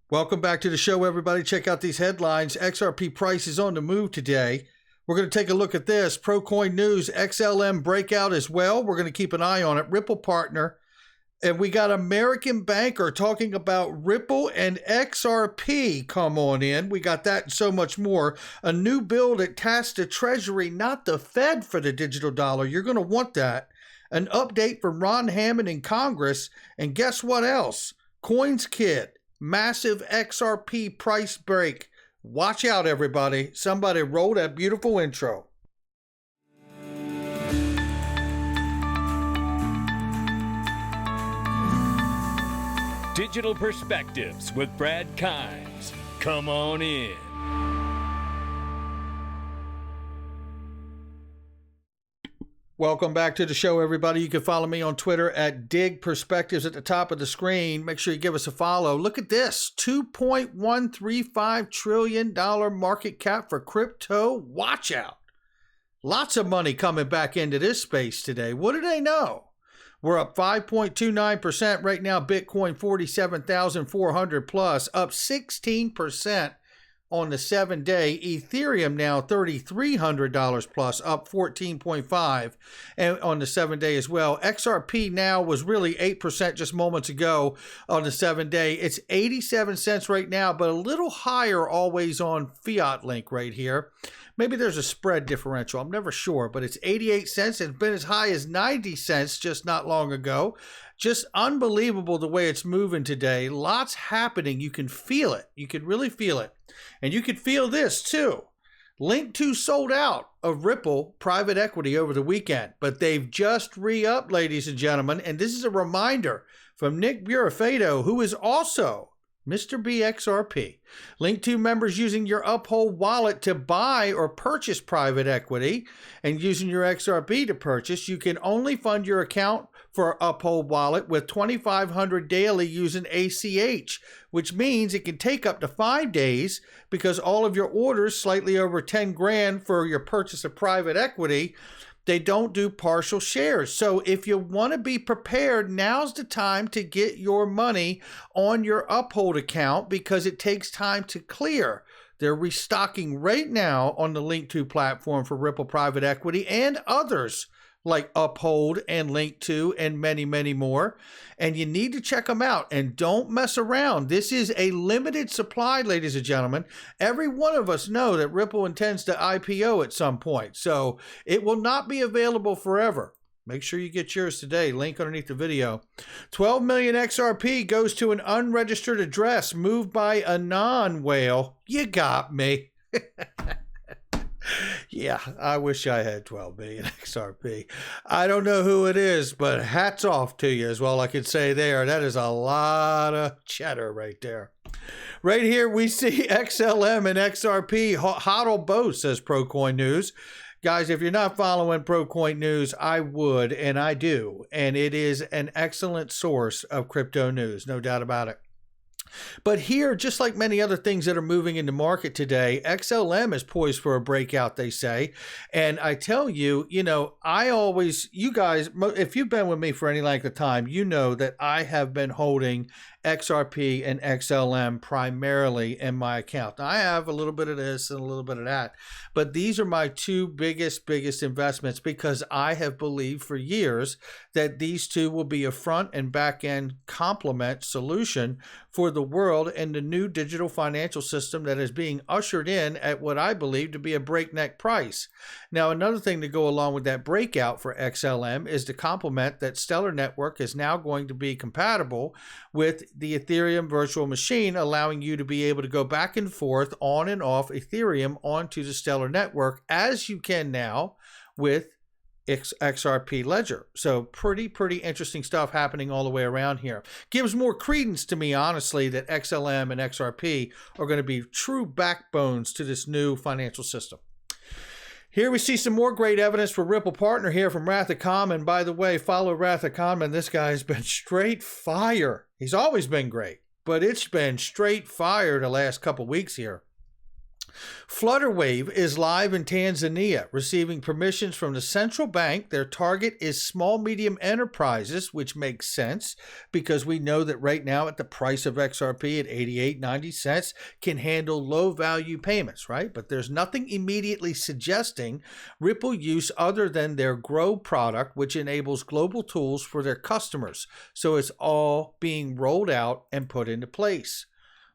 Welcome back to the show, everybody. Check out these headlines. XRP price is on the move today. We're going to take a look at this. ProCoin News, XLM Breakout as well. We're going to keep an eye on it. Ripple partner. And we got American Banker talking about Ripple and XRP. Come on in. We got that and so much more. A new bill that tasks the Treasury, not the Fed, for the digital dollar. You're going to want that. An update from Ron Hammond in Congress. And guess what else? Coins Kit. Massive XRP price break. Watch out, everybody. Somebody roll that beautiful intro. Digital Perspectives with Brad Kimes. Come on in. Welcome back to the show, everybody. You can follow me on Twitter at Dig Perspectives at the top of the screen. Make sure you give us a follow. Look at this, $2.135 trillion market cap for crypto. Watch out. Lots of money coming back into this space today. What do they know? We're up 5.29% right now. Bitcoin 47,400 plus, up 16%. On the 7-day, Ethereum now $3,300 plus, up 14.5, and on the 7-day as well. XRP now was really 8% just moments ago on the 7-day. It's 87 cents right now, but a little higher always on Fiat Link right here. Maybe there's a spread differential. I'm never sure, but it's 88 cents. It's been as high as 90 cents just not long ago. Just unbelievable the way it's moving today. Lots happening. You can feel it. You can really feel it. And you can feel this too. Link 2 sold out of Ripple private equity over the weekend, but they've just re-upped, ladies and gentlemen. And this is a reminder from Nick Burafedo, who is also Mr. BXRP. Link 2 members using your Uphold wallet to buy or purchase private equity and using your XRP to purchase. You can only fund your account for Uphold wallet with $2,500 daily using ACH, which means it can take up to 5 days because all of your orders slightly over 10 grand for your purchase of private equity, they don't do partial shares. So if you want to be prepared, now's the time to get your money on your Uphold account because it takes time to clear. They're restocking right now on the Link 2 platform for Ripple private equity and others like Uphold and Link 2 and many, many more. And you need to check them out and don't mess around. This is a limited supply, ladies and gentlemen. Every one of us know that Ripple intends to IPO at some point, so it will not be available forever. Make sure you get yours today. Link underneath the video. 12 million XRP goes to an unregistered address moved by a non-whale. You got me. Yeah, I wish I had 12 million XRP. I don't know who it is, but hats off to you is all I can say there. That is a lot of cheddar right there. Right here, we see XLM and XRP hodl both, says ProCoin News. Guys, if you're not following ProCoin News, I would, and I do. And it is an excellent source of crypto news, no doubt about it. But here, just like many other things that are moving into market today, XLM is poised for a breakout, they say. And I tell you, you guys, if you've been with me for any length of time, you know that I have been holding XRP and XLM primarily in my account. Now, I have a little bit of this and a little bit of that, but these are my two biggest investments because I have believed for years that these two will be a front and back end complement solution for the world and the new digital financial system that is being ushered in at what I believe to be a breakneck price. Now, another thing to go along with that breakout for XLM is to complement that Stellar Network is now going to be compatible with the Ethereum virtual machine, allowing you to be able to go back and forth on and off Ethereum onto the Stellar Network as you can now with XRP Ledger. So pretty interesting stuff happening all the way around here. Gives more credence to me, honestly, that XLM and XRP are going to be true backbones to this new financial system. Here we see some more great evidence for Ripple partner here from Wrath of Common. By the way, follow Wrath of Common. This guy's been straight fire. He's always been great, but it's been straight fire the last couple weeks here. Flutterwave is live in Tanzania, receiving permissions from the central bank. Their target is small, medium enterprises, which makes sense because we know that right now at the price of XRP at 88.90 cents can handle low value payments, right? But there's nothing immediately suggesting Ripple use other than their Grow product, which enables global tools for their customers. So it's all being rolled out and put into place.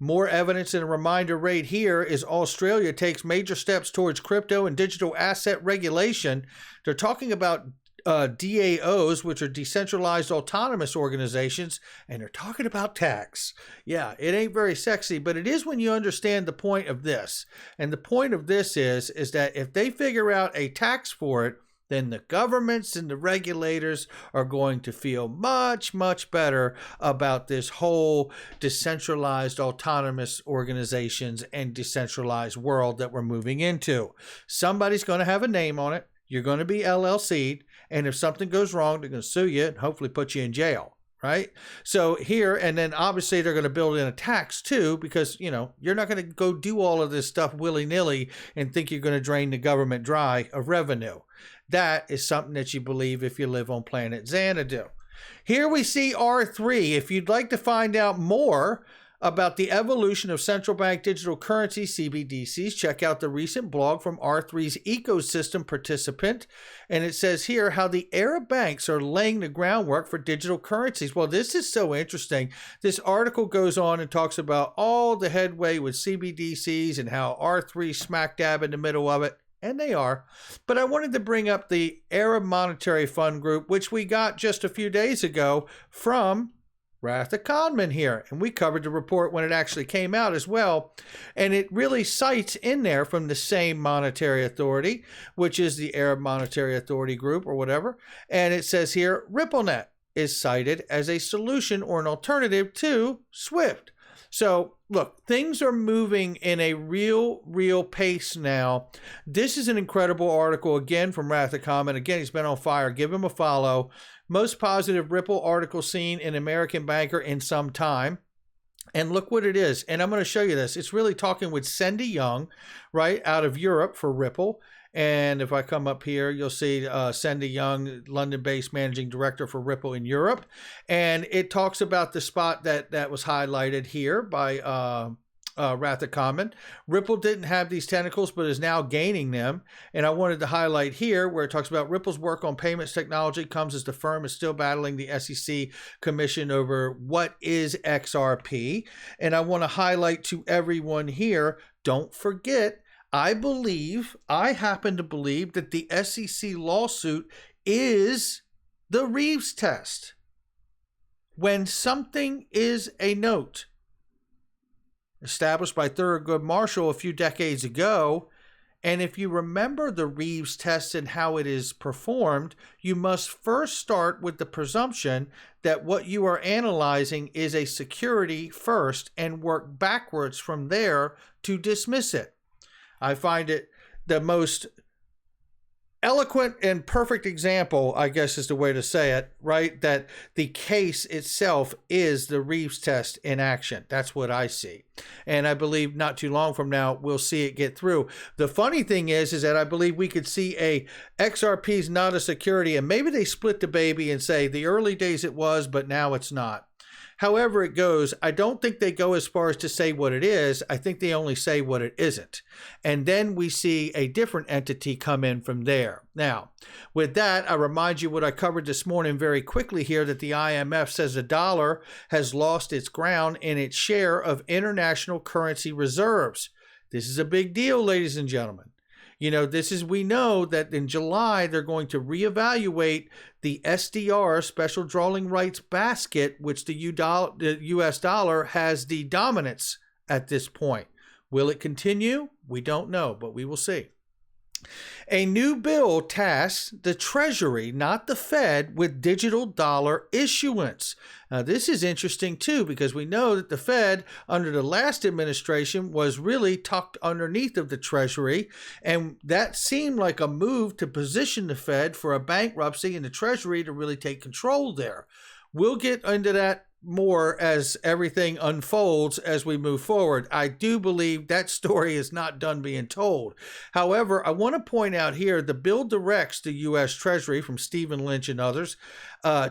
More evidence and a reminder right here is Australia takes major steps towards crypto and digital asset regulation. They're talking about DAOs, which are decentralized autonomous organizations, and they're talking about tax. Yeah, it ain't very sexy, but it is when you understand the point of this. And the point of this is that if they figure out a tax for it, then the governments and the regulators are going to feel much, much better about this whole decentralized autonomous organizations and decentralized world that we're moving into. Somebody's going to have a name on it. You're going to be LLC'd. And if something goes wrong, they're going to sue you and hopefully put you in jail. Right? So here, and then obviously they're going to build in a tax too, because, you know, you're not going to go do all of this stuff willy-nilly and think you're going to drain the government dry of revenue. That is something that you believe if you live on planet Xanadu. Here we see R3. If you'd like to find out more about the evolution of central bank digital currency, CBDCs, check out the recent blog from R3's ecosystem participant. And it says here how the Arab banks are laying the groundwork for digital currencies. Well, this is so interesting. This article goes on and talks about all the headway with CBDCs and how R3 smack dab in the middle of it. And they are. But I wanted to bring up the Arab Monetary Fund Group, which we got just a few days ago from Ratha Kahneman here. And we covered the report when it actually came out as well. And it really cites in there from the same monetary authority, which is the Arab Monetary Authority Group or whatever. And it says here, RippleNet is cited as a solution or an alternative to SWIFT. So look, things are moving in a real pace now. This is an incredible article again from Ratha Kahneman. Again, he's been on fire. Give him a follow. Most positive Ripple article seen in American Banker in some time. And look what it is. And I'm going to show you this. It's really talking with Cindy Young, right, out of Europe for Ripple. And if I come up here, you'll see Cindy Young, London-based managing director for Ripple in Europe. And it talks about the spot that was highlighted here by Ratha Kahneman. Ripple didn't have these tentacles, but is now gaining them. And I wanted to highlight here where it talks about Ripple's work on payments technology comes as the firm is still battling the SEC commission over what is XRP. And I want to highlight to everyone here, don't forget, I happen to believe that the SEC lawsuit is the Reeves test. When something is a note established by Thurgood Marshall a few decades ago, and if you remember the Reeves test and how it is performed, you must first start with the presumption that what you are analyzing is a security first and work backwards from there to dismiss it. I find it the most eloquent and perfect example, I guess is the way to say it, right? That the case itself is the Reeves test in action. That's what I see. And I believe not too long from now, we'll see it get through. The funny thing is that I believe we could see a XRP is not a security, and maybe they split the baby and say the early days it was, but now it's not. However it goes, I don't think they go as far as to say what it is. I think they only say what it isn't. And then we see a different entity come in from there. Now, with that, I remind you what I covered this morning very quickly here, that the IMF says the dollar has lost its ground in its share of international currency reserves. This is a big deal, ladies and gentlemen. You know, we know that in July, they're going to reevaluate the SDR, special drawing rights basket, which the US dollar has the dominance at this point. Will it continue? We don't know, but we will see. A new bill tasks the Treasury, not the Fed, with digital dollar issuance. Now, this is interesting too, because we know that the Fed under the last administration was really tucked underneath of the Treasury, and that seemed like a move to position the Fed for a bankruptcy and the Treasury to really take control there. We'll get into that more as everything unfolds as we move forward. I do believe that story is not done being told. However, I want to point out here the bill directs the U.S. Treasury from Stephen Lynch and others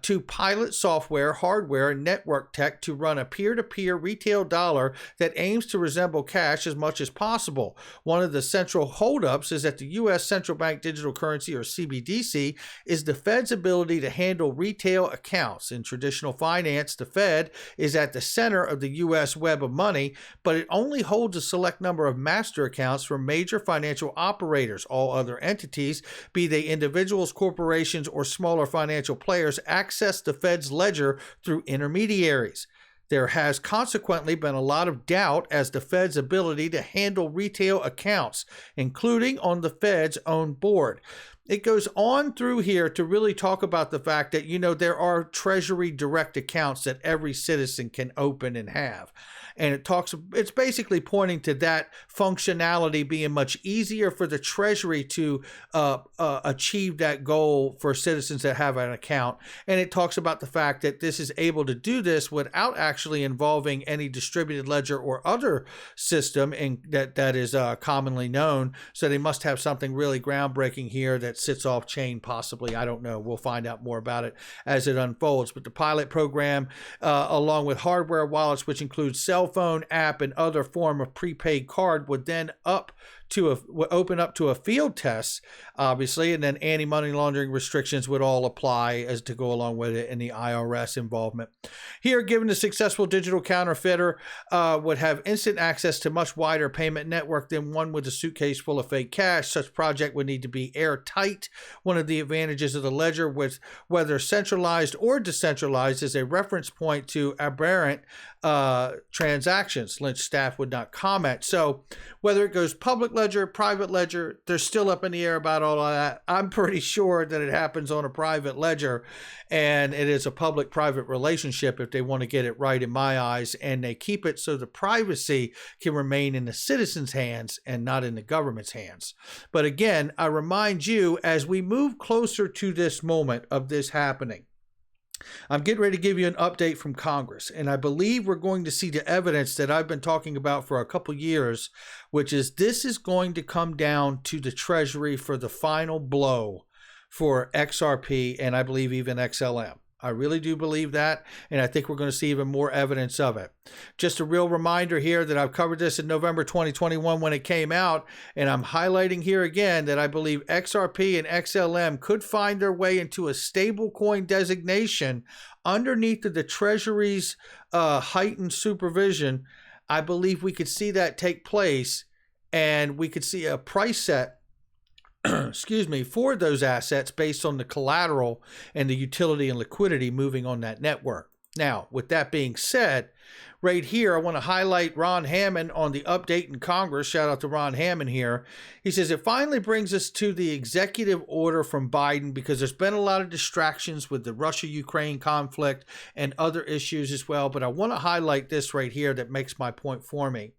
to pilot software, hardware, and network tech to run a peer-to-peer retail dollar that aims to resemble cash as much as possible. One of the central holdups is that the U.S. Central Bank Digital Currency, or CBDC, is the Fed's ability to handle retail accounts. In traditional finance, the Fed is at the center of the U.S. web of money, but it only holds a select number of master accounts for major financial operators. All other entities, be they individuals, corporations, or smaller financial players, access the Fed's ledger through intermediaries. There has consequently been a lot of doubt as to the Fed's ability to handle retail accounts, including on the Fed's own board. It goes on through here to really talk about the fact that, there are Treasury direct accounts that every citizen can open and have. And it's basically pointing to that functionality being much easier for the Treasury to achieve that goal for citizens that have an account. And it talks about the fact that this is able to do this without actually involving any distributed ledger or other system that is commonly known. So they must have something really groundbreaking here that sits off chain, possibly. I don't know. We'll find out more about it as it unfolds. But the pilot program, along with hardware wallets, which includes cell phone, app, and other form of prepaid card, would then open up to a field test, obviously, and then anti-money laundering restrictions would all apply as to go along with it, and the IRS involvement. Here, given the successful digital counterfeiter would have instant access to much wider payment network than one with a suitcase full of fake cash. Such project would need to be airtight. One of the advantages of the ledger, with whether centralized or decentralized, is a reference point to aberrant transactions. Lynch staff would not comment. So whether it goes public ledger, private ledger, they're still up in the air about all of that. I'm pretty sure that it happens on a private ledger, and it is a public-private relationship if they want to get it right in my eyes, and they keep it so the privacy can remain in the citizens' hands and not in the government's hands. But again, I remind you, as we move closer to this moment of this happening, I'm getting ready to give you an update from Congress, and I believe we're going to see the evidence that I've been talking about for a couple years, which is this is going to come down to the Treasury for the final blow for XRP and I believe even XLM. I really do believe that, and I think we're going to see even more evidence of it. Just a real reminder here that I've covered this in November 2021 when it came out, and I'm highlighting here again that I believe XRP and XLM could find their way into a stablecoin designation underneath of the Treasury's heightened supervision. I believe we could see that take place, and we could see a price set for those assets based on the collateral and the utility and liquidity moving on that network. Now, with that being said, right here, I want to highlight Ron Hammond on the update in Congress. Shout out to Ron Hammond here. He says, it finally brings us to the executive order from Biden because there's been a lot of distractions with the Russia-Ukraine conflict and other issues as well. But I want to highlight this right here that makes my point for me.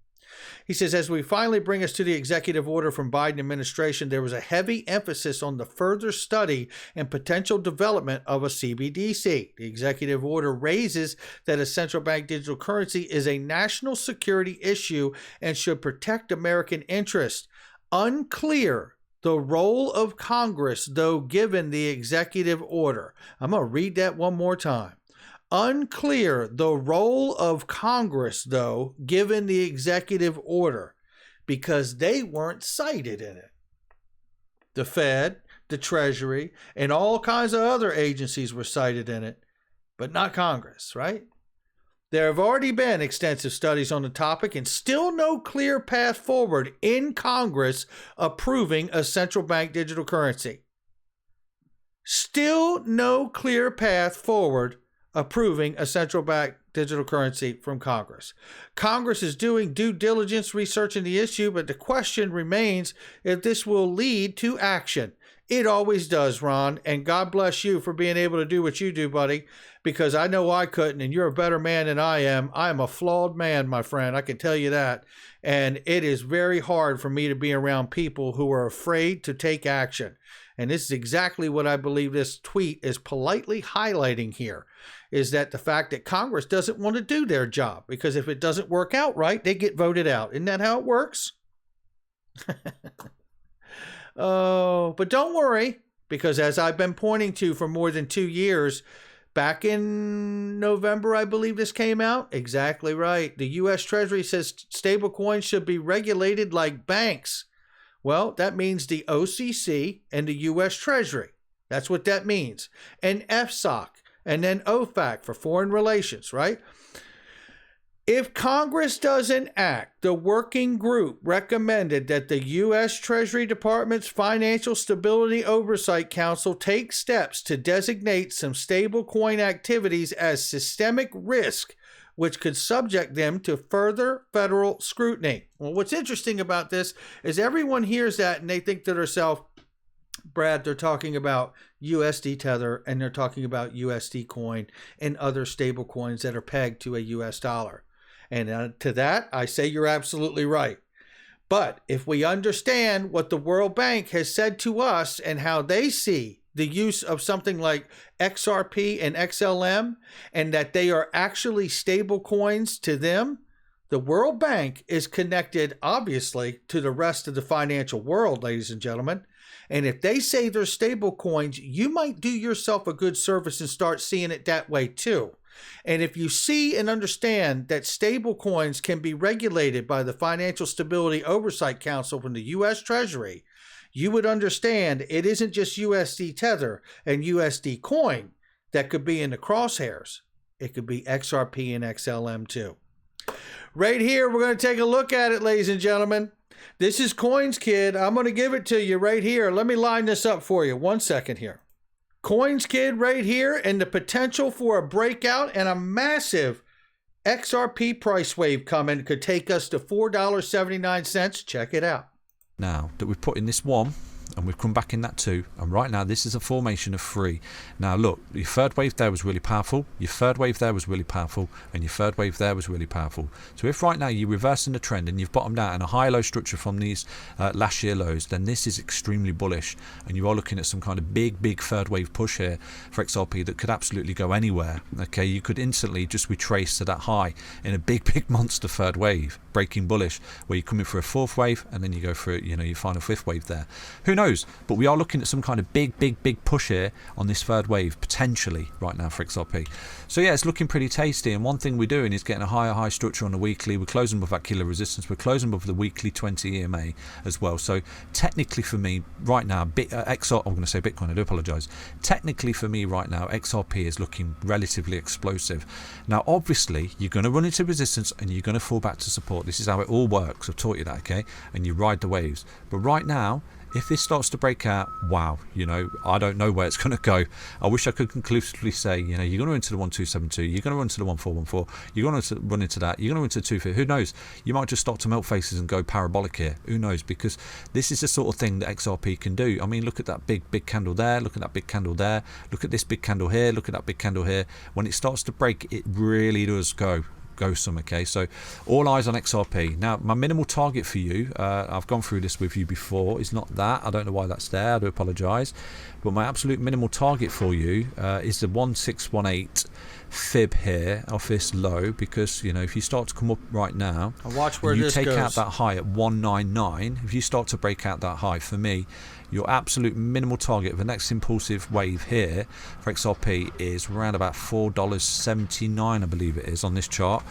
He says, as we finally bring us to the executive order from Biden administration, there was a heavy emphasis on the further study and potential development of a CBDC. The executive order raises that a central bank digital currency is a national security issue and should protect American interests. Unclear the role of Congress, though, given the executive order. I'm going to read that one more time. Unclear the role of Congress, though, given the executive order, because they weren't cited in it. The Fed, the Treasury, and all kinds of other agencies were cited in it, but not Congress, right? There have already been extensive studies on the topic and still no clear path forward in Congress approving a central bank digital currency. Still no clear path forward approving a central bank digital currency from Congress. Congress is doing due diligence researching the issue, but the question remains if this will lead to action. It always does, Ron, and God bless you for being able to do what you do, buddy, because I know I couldn't, and you're a better man than I am. I am a flawed man, my friend. I can tell you that. And it is very hard for me to be around people who are afraid to take action. And this is exactly what I believe this tweet is politely highlighting here. is that the fact that Congress doesn't want to do their job, because if it doesn't work out right, they get voted out. Isn't that how it works? Oh, but don't worry, because as I've been pointing to for more than 2 years, back in November, I believe this came out. Exactly right. The U.S. Treasury says stablecoins should be regulated like banks. Well, that means the OCC and the U.S. Treasury. That's what that means. And FSOC, and then OFAC for foreign relations, right? If Congress doesn't act, the working group recommended that the U.S. Treasury Department's Financial Stability Oversight Council take steps to designate some stablecoin activities as systemic risk, which could subject them to further federal scrutiny. Well, what's interesting about this is everyone hears that and they think to themselves, Brad, they're talking about USD Tether and they're talking about USD coin and other stable coins that are pegged to a US dollar. And to that, I say you're absolutely right. But if we understand what the World Bank has said to us and how they see the use of something like XRP and XLM, and that they are actually stable coins to them, the World Bank is connected, obviously, to the rest of the financial world, ladies and gentlemen. And if they say they're stable coins, you might do yourself a good service and start seeing it that way too. And if you see and understand that stable coins can be regulated by the Financial Stability Oversight Council from the U.S. Treasury, you would understand it isn't just USD Tether and USD coin that could be in the crosshairs. It could be XRP and XLM too. Right here, we're going to take a look at it, ladies and gentlemen. This is Coins Kid. I'm going to give it to you right here. Let me line this up for you. 1 second here. Coins Kid right here, and the potential for a breakout and a massive XRP price wave coming could take us to $4.79. Check it out. Now that we've put in this one, and we've come back in that too, and right now this is a formation of 3. Now look, your third wave there was really powerful, your third wave there was really powerful, and your third wave there was really powerful. So if right now you're reversing the trend and you've bottomed out in a high low structure from these last year lows, then this is extremely bullish, and you are looking at some kind of big third wave push here for XRP that could absolutely go anywhere. Okay, you could instantly just retrace to that high in a big monster third wave, breaking bullish, where you're coming for a fourth wave and then you go for, you know, your final fifth wave there. Who knows? But we are looking at some kind of big push here on this third wave potentially right now for XRP. So yeah, it's looking pretty tasty, and one thing we're doing is getting a high structure on the weekly. We're closing above that killer resistance. We're closing above the weekly 20 EMA as well. So technically for me right now, I'm going to say Bitcoin, I do apologize. Technically for me right now, XRP is looking relatively explosive. Now obviously you're going to run into resistance and you're going to fall back to support. This is how it all works. I've taught you that, okay? And you ride the waves. But right now, if this starts to break out, wow, you know, I don't know where it's going to go. I wish I could conclusively say, you know, you're going to run into the 1272, you're going to run into the 1414, you're going to run into that, you're going to run into the 250. Who knows? You might just start to melt faces and go parabolic here. Who knows? Because this is the sort of thing that XRP can do. I mean, look at that big candle there. Look at that big candle there. Look at this big candle here. Look at that big candle here. When it starts to break, it really does go some. Okay, so all eyes on XRP. Now my minimal target for you, I've gone through this with you before, is not that. I don't know why that's there, I do apologize, but my absolute minimal target for you is the 1618 fib here off this low, because you know, if you start to come up right now and watch where you this take goes. out that high at 199, if you start to break out that high, for me your absolute minimal target of the next impulsive wave here for XRP is around about $4.79, I believe it is on this chart.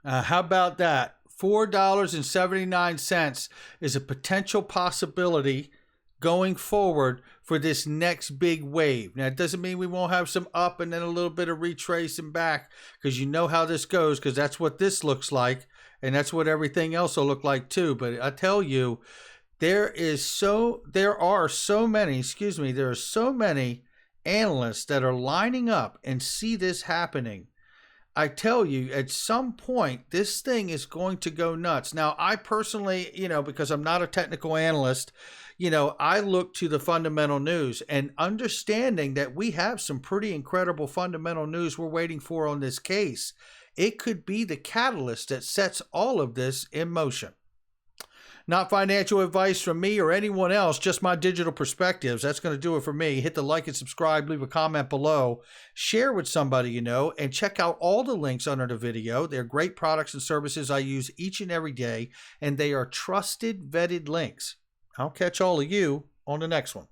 How about that? $4.79 is a potential possibility going forward for this next big wave. Now, it doesn't mean we won't have some up and then a little bit of retracing back, because you know how this goes, because that's what this looks like, and that's what everything else will look like too. But I tell you, there are so many analysts that are lining up and see this happening. I tell you, at some point, this thing is going to go nuts. Now, I personally, you know, because I'm not a technical analyst, you know, I look to the fundamental news, and understanding that we have some pretty incredible fundamental news we're waiting for on this case. It could be the catalyst that sets all of this in motion. Not financial advice from me or anyone else, just my digital perspectives. That's going to do it for me. Hit the like and subscribe, leave a comment below, share with somebody you know, and check out all the links under the video. They're great products and services I use each and every day, and they are trusted, vetted links. I'll catch all of you on the next one.